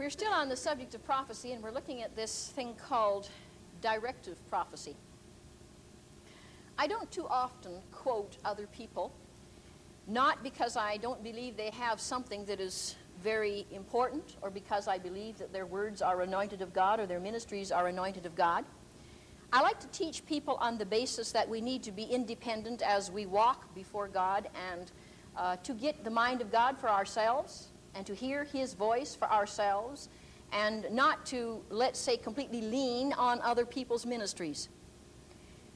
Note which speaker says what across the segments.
Speaker 1: We're still on the subject of prophecy, and we're looking at this thing called directive prophecy. I don't too often quote other people, not because I don't believe they have something that is very important, or because I believe that their words are anointed of God or their ministries are anointed of God. I like to teach people on the basis that we need to be independent as we walk before God, and to get the mind of God for ourselves and to hear His voice for ourselves, and not to, let's say, completely lean on other people's ministries.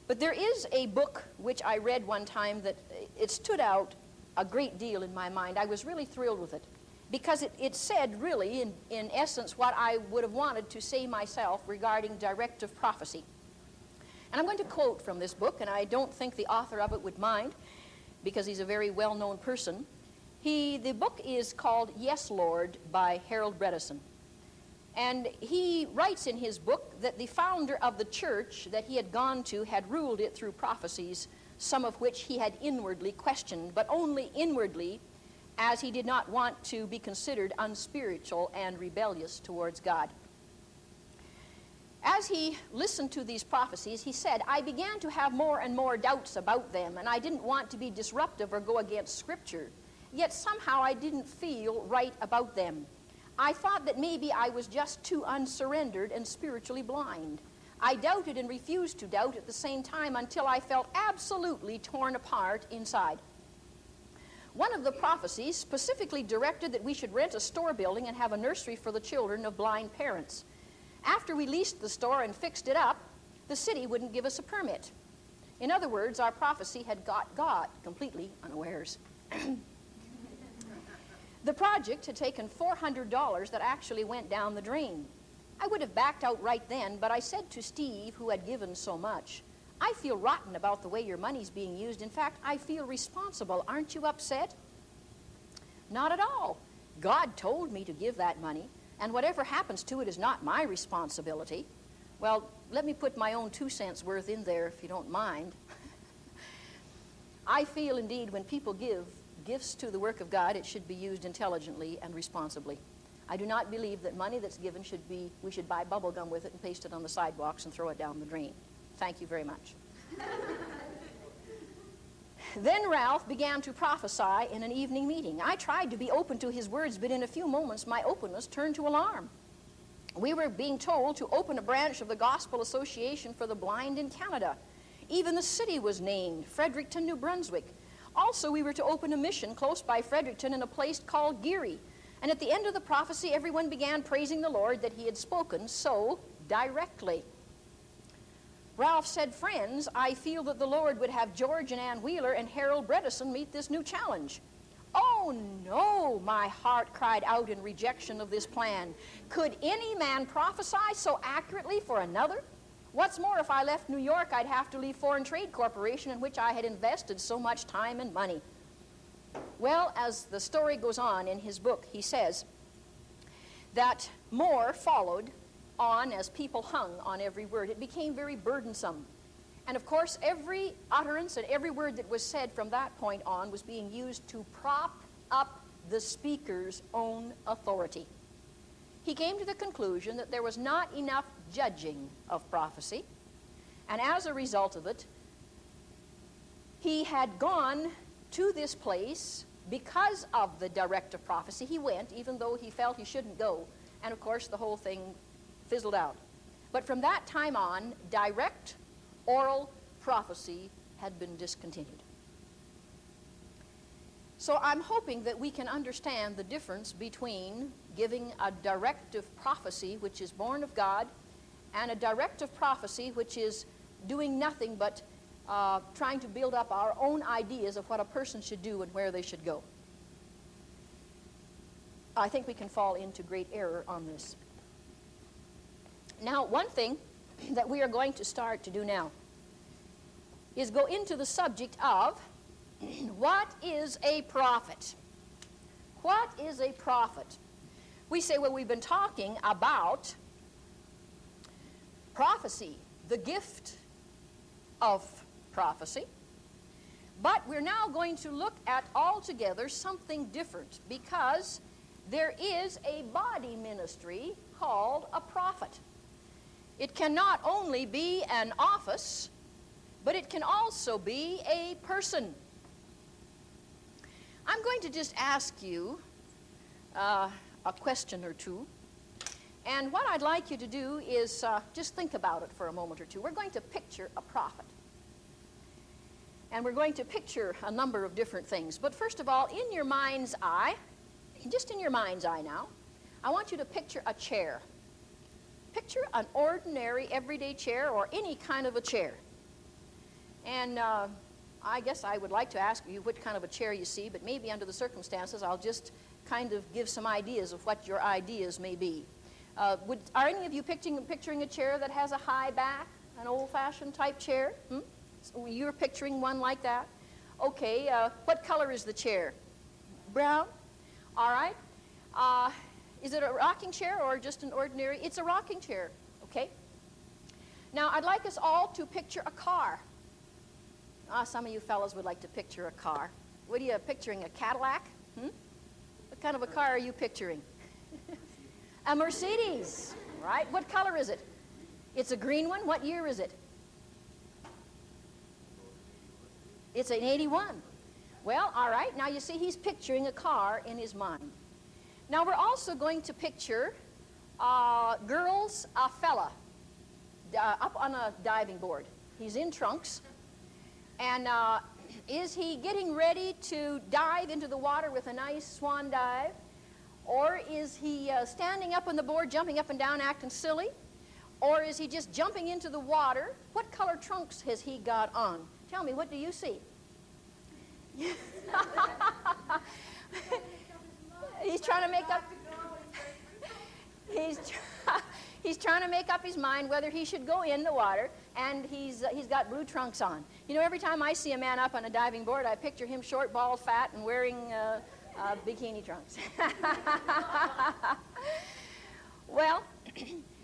Speaker 1: But there is a book which I read one time that it stood out a great deal in my mind. I was really thrilled with it because it said really in essence what I would have wanted to say myself regarding directive prophecy. And I'm going to quote from this book, and I don't think the author of it would mind because he's a very well-known person. The book is called Yes, Lord by Harold Bredesen. And he writes in his book that the founder of the church that he had gone to had ruled it through prophecies, some of which he had inwardly questioned, but only inwardly, as he did not want to be considered unspiritual and rebellious towards God. As he listened to these prophecies, he said, I began to have more and more doubts about them, and I didn't want to be disruptive or go against Scripture. Yet somehow I didn't feel right about them. I thought that maybe I was just too unsurrendered and spiritually blind. I doubted and refused to doubt at the same time until I felt absolutely torn apart inside. One of the prophecies specifically directed that we should rent a store building and have a nursery for the children of blind parents. After we leased the store and fixed it up, the city wouldn't give us a permit. In other words, our prophecy had got God completely unawares. The project had taken $400 that actually went down the drain. I would have backed out right then, but I said to Steve, who had given so much, I feel rotten about the way your money's being used. In fact, I feel responsible. Aren't you upset? Not at all. God told me to give that money, and whatever happens to it is not my responsibility. Well, let me put my own 2 cents worth in there, if you don't mind. I feel indeed when people give gifts to the work of God, it should be used intelligently and responsibly. I do not believe that money that's given we should buy bubble gum with it and paste it on the sidewalks and throw it down the drain. Thank you very much. Then Ralph began to prophesy in an evening meeting. I tried to be open to his words, but in a few moments my openness turned to alarm. We were being told to open a branch of the Gospel Association for the Blind in Canada. Even the city was named, Fredericton, New Brunswick. Also, we were to open a mission close by Fredericton in a place called Geary. And at the end of the prophecy, everyone began praising the Lord that he had spoken so directly. Ralph said, friends, I feel that the Lord would have George and Ann Wheeler and Harold Bredesen meet this new challenge. Oh, no, my heart cried out in rejection of this plan. Could any man prophesy so accurately for another? What's more, if I left New York, I'd have to leave Foreign Trade Corporation, in which I had invested so much time and money. Well, as the story goes on in his book, he says that more followed on as people hung on every word. It became very burdensome. And of course, every utterance and every word that was said from that point on was being used to prop up the speaker's own authority. He came to the conclusion that there was not enough judging of prophecy, and as a result of it, he had gone to this place because of the directive prophecy. He went, even though he felt he shouldn't go, and of course the whole thing fizzled out. But from that time on, direct oral prophecy had been discontinued. So I'm hoping that we can understand the difference between giving a directive prophecy which is born of God and a directive prophecy which is doing nothing but trying to build up our own ideas of what a person should do and where they should go. I think we can fall into great error on this. Now, one thing that we are going to start to do now is go into the subject of what is a prophet? What is a prophet? We say, well, we've been talking about prophecy, the gift of prophecy, but we're now going to look at altogether something different, because there is a body ministry called a prophet. It can not only be an office, but it can also be a person. I'm going to just ask you a question or two. And what I'd like you to do is just think about it for a moment or two. We're going to picture a prophet. And we're going to picture a number of different things. But first of all, in your mind's eye, just in your mind's eye now, I want you to picture a chair. Picture an ordinary, everyday chair or any kind of a chair. And I guess I would like to ask you what kind of a chair you see, but maybe under the circumstances, I'll just kind of give some ideas of what your ideas may be. Are any of you picturing a chair that has a high back, an old-fashioned type chair? So you're picturing one like that? Okay, what color is the chair? Brown? All right. Is it a rocking chair or just an ordinary? It's a rocking chair, okay? Now, I'd like us all to picture a car. Some of you fellows would like to picture a car. What are you picturing, a Cadillac? What kind of a car are you picturing? A Mercedes, right? What color is it? It's a green one. What year is it? It's an 81. Well, all right. Now, you see, he's picturing a car in his mind. Now, we're also going to picture girls, a fella up on a diving board. He's in trunks. And is he getting ready to dive into the water with a nice swan dive? Or is he standing up on the board, jumping up and down, acting silly? Or is he just jumping into the water? What color trunks has he got on? Tell me, what do you see? He's trying to make up... He's trying to make up his mind whether he should go in the water, and he's got blue trunks on. You know, every time I see a man up on a diving board, I picture him short, bald, fat, and wearing bikini trunks. Well,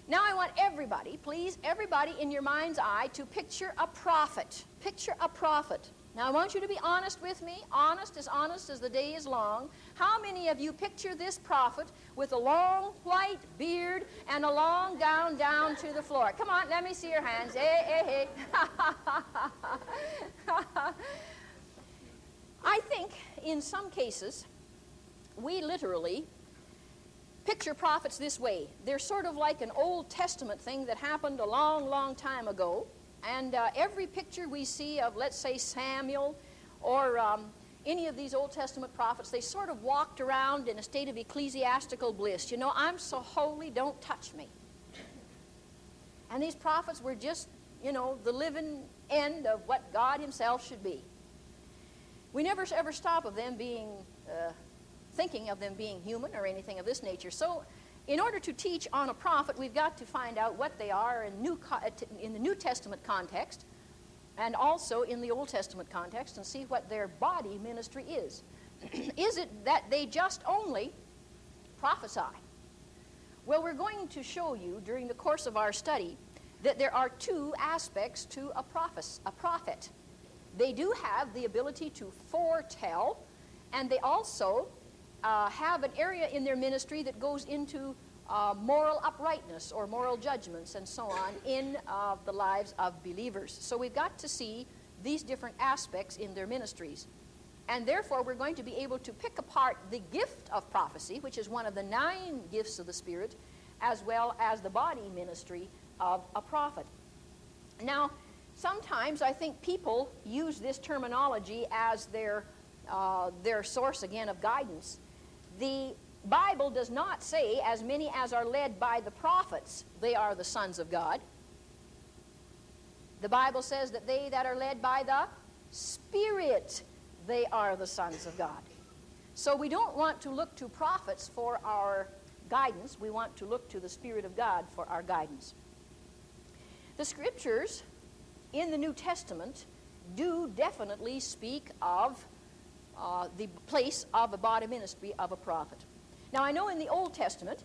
Speaker 1: now I want everybody, please, everybody in your mind's eye to picture a prophet. Picture a prophet. Now, I want you to be honest with me, honest as the day is long. How many of you picture this prophet with a long white beard and a long gown down to the floor? Come on, let me see your hands. Hey, hey, hey. I think in some cases, we literally picture prophets this way. They're sort of like an Old Testament thing that happened a long, long time ago. And every picture we see of, let's say, Samuel or any of these Old Testament prophets, they sort of walked around in a state of ecclesiastical bliss. You know, I'm so holy, don't touch me. And these prophets were just, you know, the living end of what God himself should be. We never ever stop of them being, thinking of them being human or anything of this nature. So in order to teach on a prophet, we've got to find out what they are in the New Testament context and also in the Old Testament context and see what their body ministry is. Is it that they just only prophesy? Well, we're going to show you during the course of our study that there are two aspects to a prophet. They do have the ability to foretell, and they also have an area in their ministry that goes into moral uprightness or moral judgments and so on in the lives of believers. So we've got to see these different aspects in their ministries. And therefore, we're going to be able to pick apart the gift of prophecy, which is one of the 9 gifts of the Spirit, as well as the body ministry of a prophet. Now, sometimes I think people use this terminology as their source, again, of guidance. The Bible does not say, as many as are led by the prophets, they are the sons of God. The Bible says that they that are led by the Spirit, they are the sons of God. So we don't want to look to prophets for our guidance. We want to look to the Spirit of God for our guidance. The Scriptures in the New Testament do definitely speak of the place of a body ministry of a prophet. Now, I know in the Old Testament,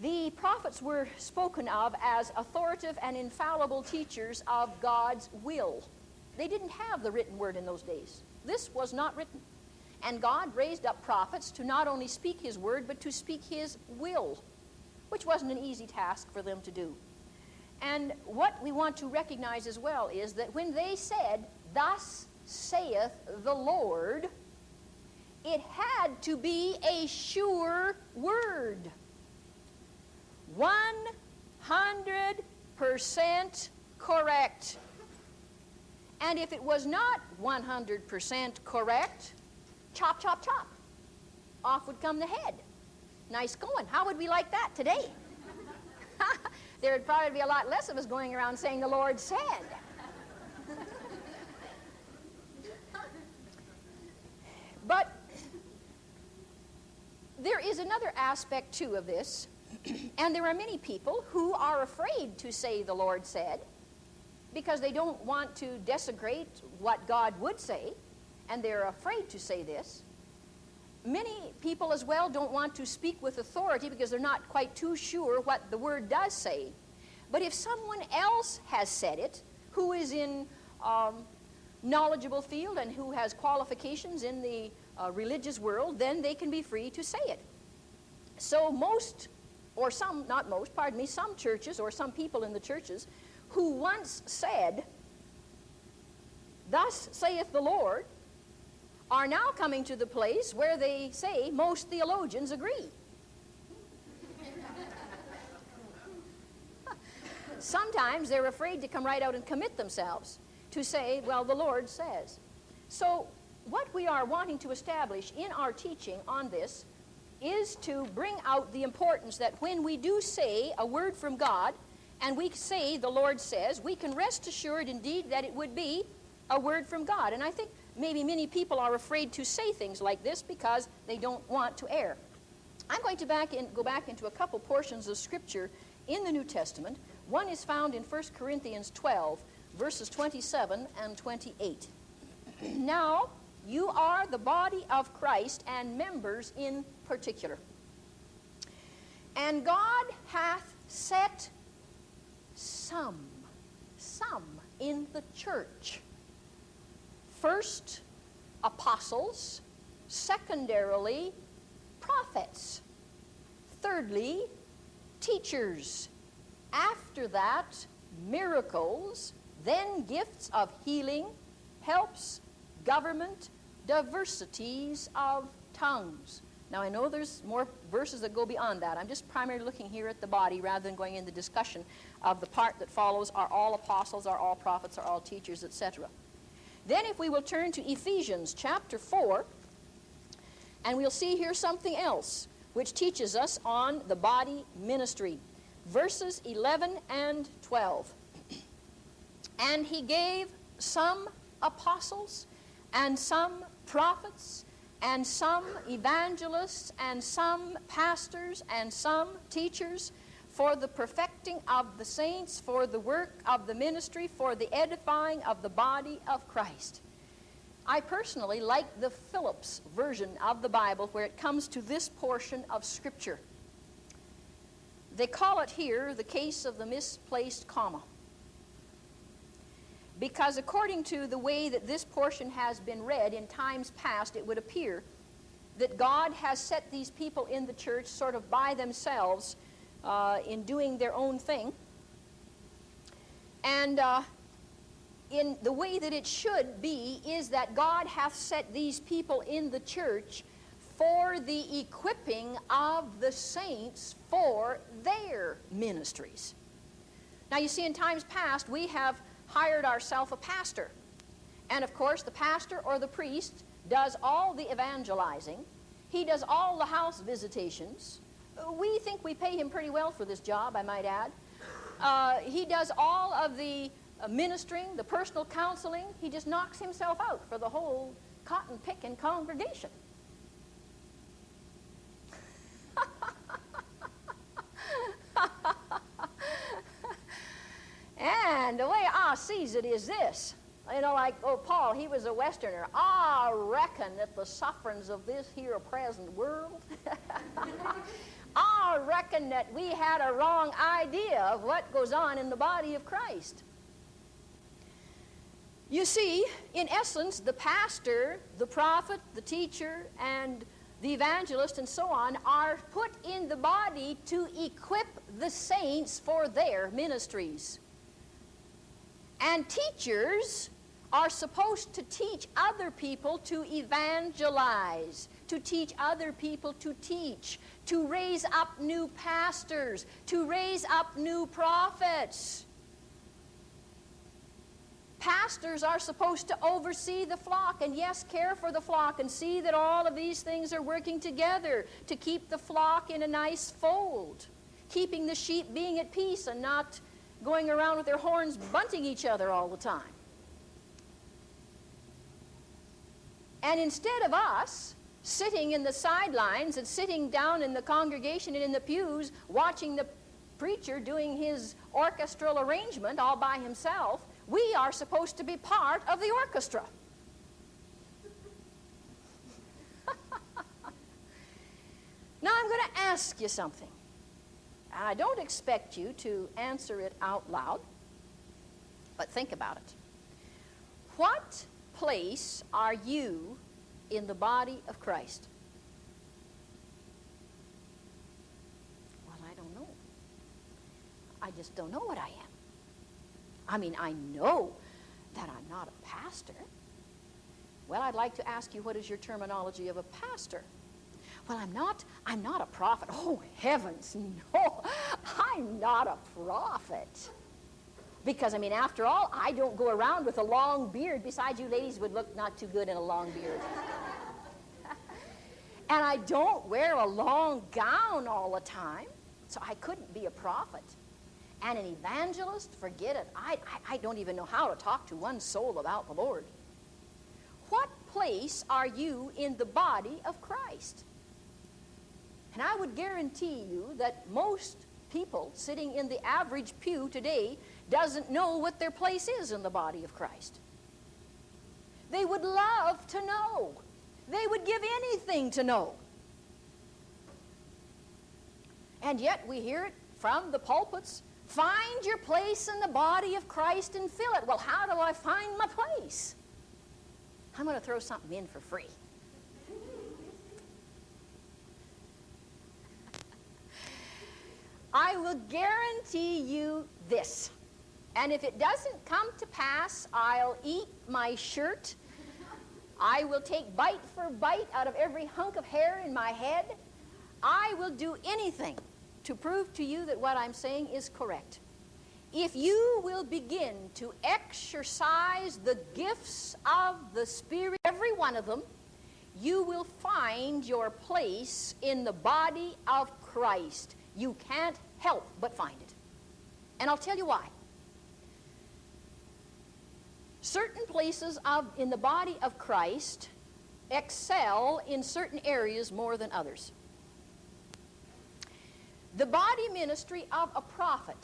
Speaker 1: the prophets were spoken of as authoritative and infallible teachers of God's will. They didn't have the written word in those days. This was not written. And God raised up prophets to not only speak his word, but to speak his will, which wasn't an easy task for them to do. And what we want to recognize as well is that when they said, "Thus saith the Lord," it had to be a sure word. 100% correct. And if it was not 100% correct, chop, chop, chop. Off would come the head. Nice going. How would we like that today? There would probably be a lot less of us going around saying the Lord said. But there is another aspect, too, of this. And there are many people who are afraid to say the Lord said because they don't want to desecrate what God would say, and they're afraid to say this. Many people as well don't want to speak with authority because they're not quite too sure what the word does say. But if someone else has said it, who is in knowledgeable field and who has qualifications in the religious world, then they can be free to say it. So most, or some, not most, pardon me, some churches or some people in the churches who once said, "Thus saith the Lord," are now coming to the place where they say most theologians agree. Sometimes they're afraid to come right out and commit themselves to say, well, the Lord says. So what we are wanting to establish in our teaching on this is to bring out the importance that when we do say a word from God and we say the Lord says, we can rest assured indeed that it would be a word from God. And I think maybe many people are afraid to say things like this because they don't want to err. I'm going to go back into a couple portions of Scripture in the New Testament. One is found in 1 Corinthians 12, verses 27 and 28. Now, you are the body of Christ and members in particular. And God hath set some in the church. First, apostles. Secondarily, prophets. Thirdly, teachers. After that, miracles. Then gifts of healing, helps, government, diversities of tongues. Now, I know there's more verses that go beyond that. I'm just primarily looking here at the body rather than going into discussion of the part that follows, are all apostles, are all prophets, are all teachers, etc. Then if we will turn to Ephesians chapter 4, and we'll see here something else which teaches us on the body ministry. Verses 11 and 12. And he gave some apostles, and some prophets, and some evangelists, and some pastors, and some teachers, for the perfecting of the saints, for the work of the ministry, for the edifying of the body of Christ. I personally like the Phillips version of the Bible where it comes to this portion of Scripture. They call it here the case of the misplaced comma. Because according to the way that this portion has been read in times past, it would appear that God has set these people in the church sort of by themselves in doing their own thing. And in the way that it should be is that God hath set these people in the church for the equipping of the saints for their ministries. Now you see, in times past we have hired ourselves a pastor, and of course the pastor or the priest does all the evangelizing. He does all the house visitations. We think we pay him pretty well for this job, I might add. He does all of the ministering, the personal counseling. He just knocks himself out for the whole cotton-picking congregation. And the way I sees it is this. You know, like, Paul, he was a Westerner. I reckon that the sufferings of this here present world, I reckon that we had a wrong idea of what goes on in the body of Christ. You see, in essence, the pastor, the prophet, the teacher, and the evangelist, and so on, are put in the body to equip the saints for their ministries. And teachers are supposed to teach other people to evangelize, to teach other people to teach, to raise up new pastors, to raise up new prophets. Pastors are supposed to oversee the flock and, yes, care for the flock and see that all of these things are working together to keep the flock in a nice fold, keeping the sheep being at peace and not going around with their horns bunting each other all the time. And instead of us sitting in the sidelines and sitting down in the congregation and in the pews watching the preacher doing his orchestral arrangement all by himself, we are supposed to be part of the orchestra. Now I'm going to ask you something. I don't expect you to answer it out loud, but think about it. What place are you in the body of Christ? Well, I don't know. I just don't know what I am. I mean, I know that I'm not a pastor. Well, I'd like to ask you, what is your terminology of a pastor? Well, I'm not a prophet. Oh, heavens, no, I'm not a prophet. Because, I mean, after all, I don't go around with a long beard. Besides, you ladies would look not too good in a long beard. And I don't wear a long gown all the time, so I couldn't be a prophet. And an evangelist, forget it. I don't even know how to talk to one soul about the Lord. What place are you in the body of Christ? And I would guarantee you that most people sitting in the average pew today doesn't know what their place is in the body of Christ. They would love to know. They would give anything to know. And yet we hear it from the pulpits. Find your place in the body of Christ and fill it. Well, how do I find my place? I'm going to throw something in for free. I will guarantee you this. And if it doesn't come to pass, I'll eat my shirt. I will take bite for bite out of every hunk of hair in my head. I will do anything to prove to you that what I'm saying is correct. If you will begin to exercise the gifts of the Spirit, every one of them, you will find your place in the body of Christ. You can't help but find it. And I'll tell you why. Certain places in the body of Christ excel in certain areas more than others. The body ministry of a prophet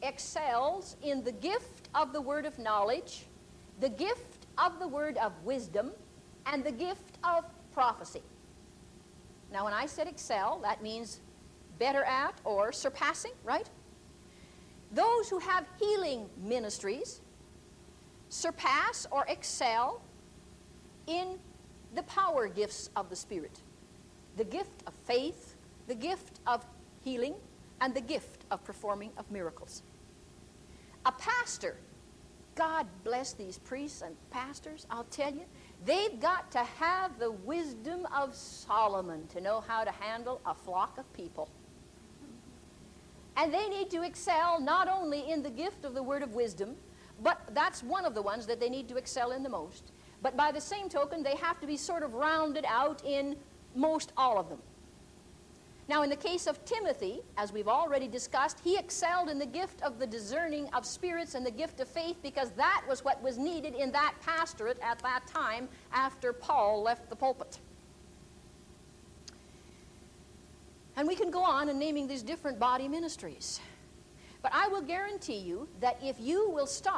Speaker 1: excels in the gift of the word of knowledge, the gift of the word of wisdom, and the gift of prophecy. Now, when I said excel, that means better at or surpassing, right? Those who have healing ministries surpass or excel in the power gifts of the Spirit. The gift of faith, the gift of healing, and the gift of performing of miracles. A pastor, God bless these priests and pastors, I'll tell you, they've got to have the wisdom of Solomon to know how to handle a flock of people. And they need to excel not only in the gift of the word of wisdom, but that's one of the ones that they need to excel in the most. But by the same token, they have to be sort of rounded out in most all of them. Now, in the case of Timothy, as we've already discussed, he excelled in the gift of the discerning of spirits and the gift of faith, because that was what was needed in that pastorate at that time after Paul left the pulpit. And we can go on in naming these different body ministries. But I will guarantee you that if you will start